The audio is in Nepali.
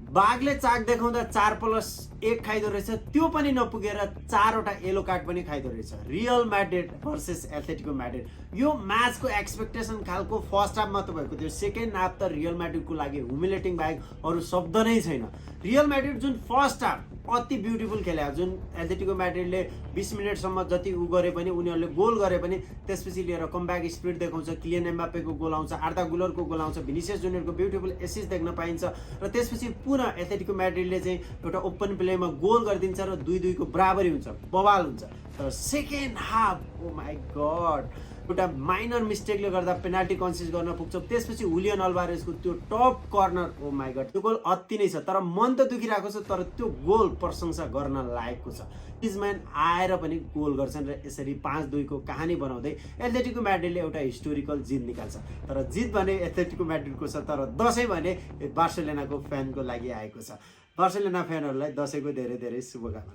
बाघले चाक देखाउँदा 4+1 खाइदो रहेछ, त्यो पनि नपुगेर 4वटा येलो कार्ड पनि खाइदो रहेछ। Real Madrid versus Atletico Madrid, यो म्याचको एक्सपेक्टेसन खालको फर्स्ट हाफ मात्र भएको थियो। सेकेन्ड हाफ त रियल म्याड्रिडको लागि ह्युमिलेटिङ बाहेक अरू शब्द नै छैन। रियल म्याड्रिड जुन फर्स्ट हाफ अति ब्युटिफुल खेल्यो, जुन एथलेटिको म्याड्रिडले 20 मिनटसम्म जति गरे पनि, उनीहरूले गोल गरे पनि, त्यसपछि लिएर कमब्याक स्पिड देखाउँछ। किलियन एम्बापेको गोल आउँछ, आर्दा गुलरको गोल आउँछ, भिनिसियस जुनियरको ब्युटिफुल एसिस्ट देख्न पाइन्छ र त्यसपछि पुनः एथलेटिको म्याड्रिडले चाहिँ एउटा ओपन प्लेमा गोल गरिदिन्छ र 2-2 को बराबरी हुन्छ, बवाल हुन्छ। तर second half, oh my god, एउटा माइनर मिस्टेकले गर्दा पेनाल्टी कन्सिड गर्न पुग्छ। त्यसपछि हुलियन अल्भारेजको त्यो top corner, oh my god, त्यो गोल अति नै छ। तर मन त दुखिरहेको छ, तर त्यो गोल प्रशंसा गर्न लायकको छ। ग्रिजम्यान आएर पनि गोल गर्छन् र यसरी 5-2 को कहानी बनाउँदै एथलेटिको म्याड्रिडले एउटा हिस्टोरिकल जित निकाल्छ। तर जित भने एथलेटिको म्याड्रिडको छ, तर दसैँ भने बार्सिलोनाको फ्यानको लागि आएको छ। बार्सिलोना फ्यानहरूलाई दसैँको धेरै धेरै शुभकामना।